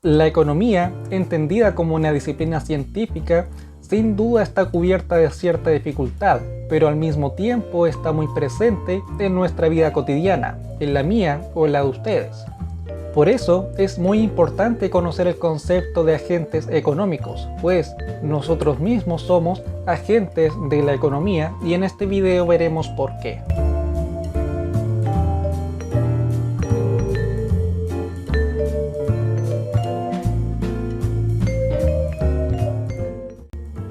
La economía, entendida como una disciplina científica, sin duda está cubierta de cierta dificultad, pero al mismo tiempo está muy presente en nuestra vida cotidiana, en la mía o en la de ustedes. Por eso es muy importante conocer el concepto de agentes económicos, pues nosotros mismos somos agentes de la economía y en este video veremos por qué.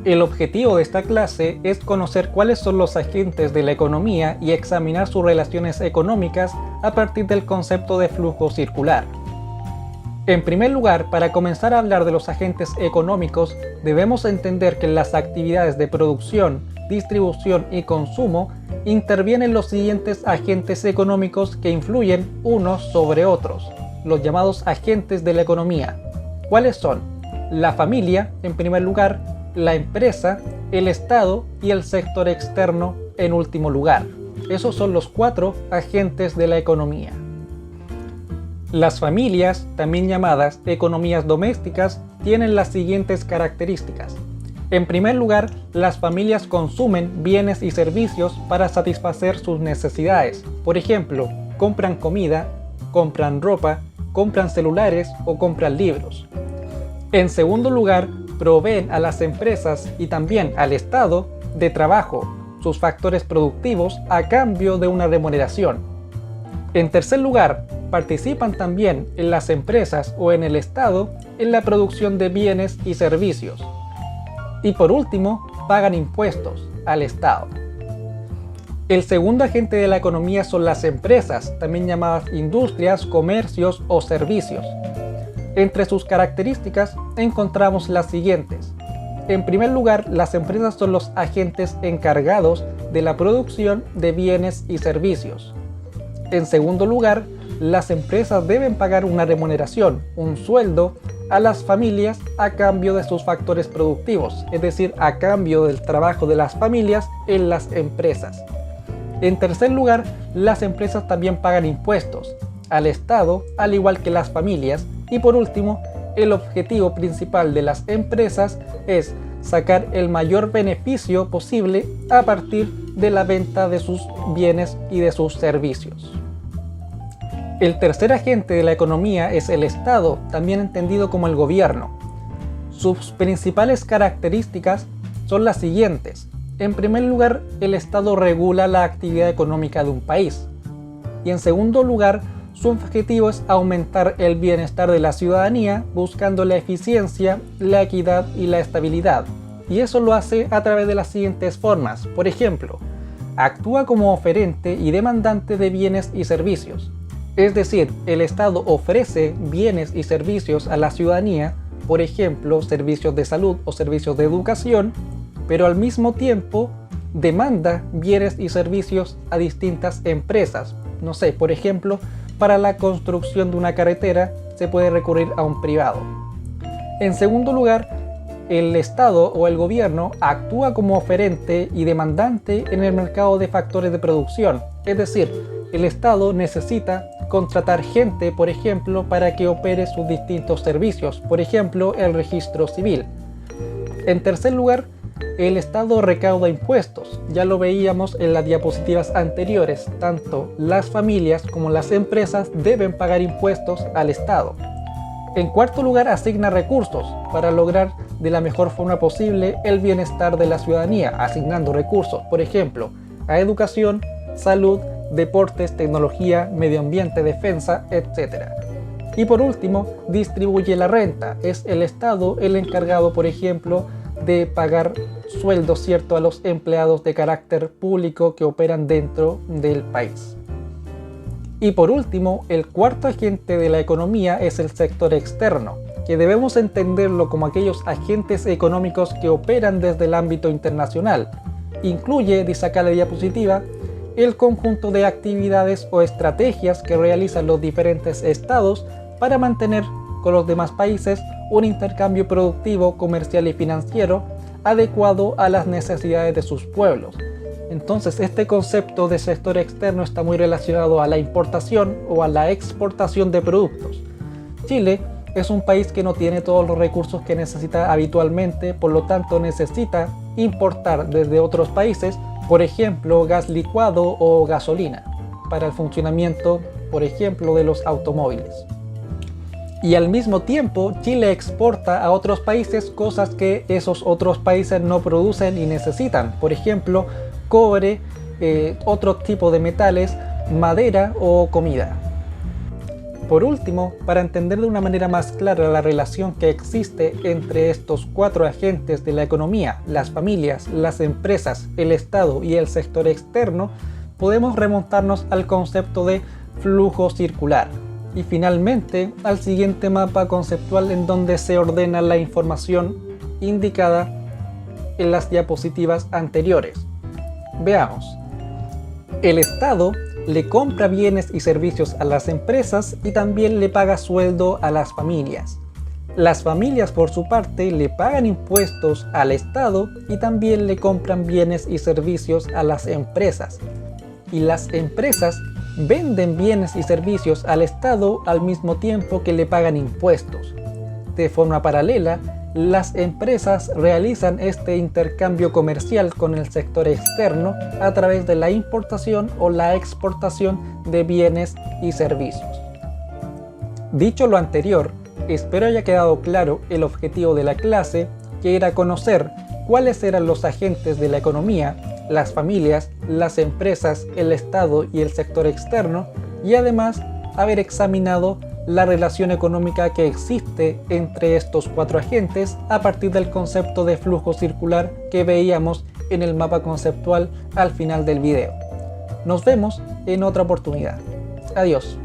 El objetivo de esta clase es conocer cuáles son los agentes de la economía y examinar sus relaciones económicas a partir del concepto de flujo circular. En primer lugar, para comenzar a hablar de los agentes económicos, debemos entender que en las actividades de producción, distribución y consumo intervienen los siguientes agentes económicos que influyen unos sobre otros, los llamados agentes de la economía. ¿Cuáles son? La familia, en primer lugar, la empresa, el Estado y el sector externo en último lugar. Esos son los 4 agentes de la economía. Las familias, también llamadas economías domésticas, tienen las siguientes características. En primer lugar, las familias consumen bienes y servicios para satisfacer sus necesidades. Por ejemplo, compran comida, compran ropa, compran celulares o compran libros. En segundo lugar, proveen a las empresas y también al Estado de trabajo, sus factores productivos, a cambio de una remuneración. En tercer lugar, participan también en las empresas o en el Estado en la producción de bienes y servicios. Y por último, pagan impuestos al Estado. El segundo agente de la economía son las empresas, también llamadas industrias, comercios o servicios. Entre sus características encontramos las siguientes. En primer lugar, las empresas son los agentes encargados de la producción de bienes y servicios. En segundo lugar, las empresas deben pagar una remuneración, un sueldo, a las familias a cambio de sus factores productivos, es decir, a cambio del trabajo de las familias en las empresas. En tercer lugar, las empresas también pagan impuestos al Estado, al igual que las familias. Y por último, el objetivo principal de las empresas es sacar el mayor beneficio posible a partir de la venta de sus bienes y de sus servicios. El tercer agente de la economía es el Estado, también entendido como el gobierno. Sus principales características son las siguientes. En primer lugar, el Estado regula la actividad económica de un país. Y en segundo lugar, su objetivo es aumentar el bienestar de la ciudadanía buscando la eficiencia, la equidad y la estabilidad. Y eso lo hace a través de las siguientes formas. Por ejemplo, actúa como oferente y demandante de bienes y servicios. Es decir, el Estado ofrece bienes y servicios a la ciudadanía, por ejemplo, servicios de salud o servicios de educación, pero al mismo tiempo demanda bienes y servicios a distintas empresas. No sé, por ejemplo, para la construcción de una carretera se puede recurrir a un privado. En segundo lugar, el Estado o el gobierno actúa como oferente y demandante en el mercado de factores de producción. Es decir, el Estado necesita contratar gente, por ejemplo, para que opere sus distintos servicios, por ejemplo, el registro civil. En tercer lugar, el Estado recauda impuestos, ya lo veíamos en las diapositivas anteriores, tanto las familias como las empresas deben pagar impuestos al Estado. En cuarto lugar, asigna recursos para lograr de la mejor forma posible el bienestar de la ciudadanía, asignando recursos, por ejemplo, a educación, salud, deportes, tecnología, medio ambiente, defensa, etc. Y por último, distribuye la renta, es el Estado el encargado, por ejemplo, de pagar sueldos, ¿cierto?, a los empleados de carácter público que operan dentro del país. Y por último, el cuarto agente de la economía es el sector externo, que debemos entenderlo como aquellos agentes económicos que operan desde el ámbito internacional. Incluye, dice acá la diapositiva, el conjunto de actividades o estrategias que realizan los diferentes estados para mantener con los demás países un intercambio productivo, comercial y financiero adecuado a las necesidades de sus pueblos. Entonces, este concepto de sector externo está muy relacionado a la importación o a la exportación de productos. Chile es un país que no tiene todos los recursos que necesita habitualmente, por lo tanto necesita importar desde otros países, por ejemplo, gas licuado o gasolina, para el funcionamiento, por ejemplo, de los automóviles. Y al mismo tiempo, Chile exporta a otros países cosas que esos otros países no producen y necesitan, por ejemplo, cobre, otro tipo de metales, madera o comida. Por último, para entender de una manera más clara la relación que existe entre estos cuatro agentes de la economía, las familias, las empresas, el Estado y el sector externo, podemos remontarnos al concepto de flujo circular y finalmente al siguiente mapa conceptual en donde se ordena la información indicada en las diapositivas anteriores. Veamos. El Estado le compra bienes y servicios a las empresas y también le paga sueldo a las familias. Las familias, por su parte, le pagan impuestos al Estado y también le compran bienes y servicios a las empresas. Y las empresas venden bienes y servicios al Estado al mismo tiempo que le pagan impuestos. De forma paralela, las empresas realizan este intercambio comercial con el sector externo a través de la importación o la exportación de bienes y servicios. Dicho lo anterior, espero haya quedado claro el objetivo de la clase, que era conocer cuáles eran los agentes de la economía, las familias, las empresas, el Estado y el sector externo, y además haber examinado la relación económica que existe entre estos cuatro agentes a partir del concepto de flujo circular que veíamos en el mapa conceptual al final del video. Nos vemos en otra oportunidad. Adiós.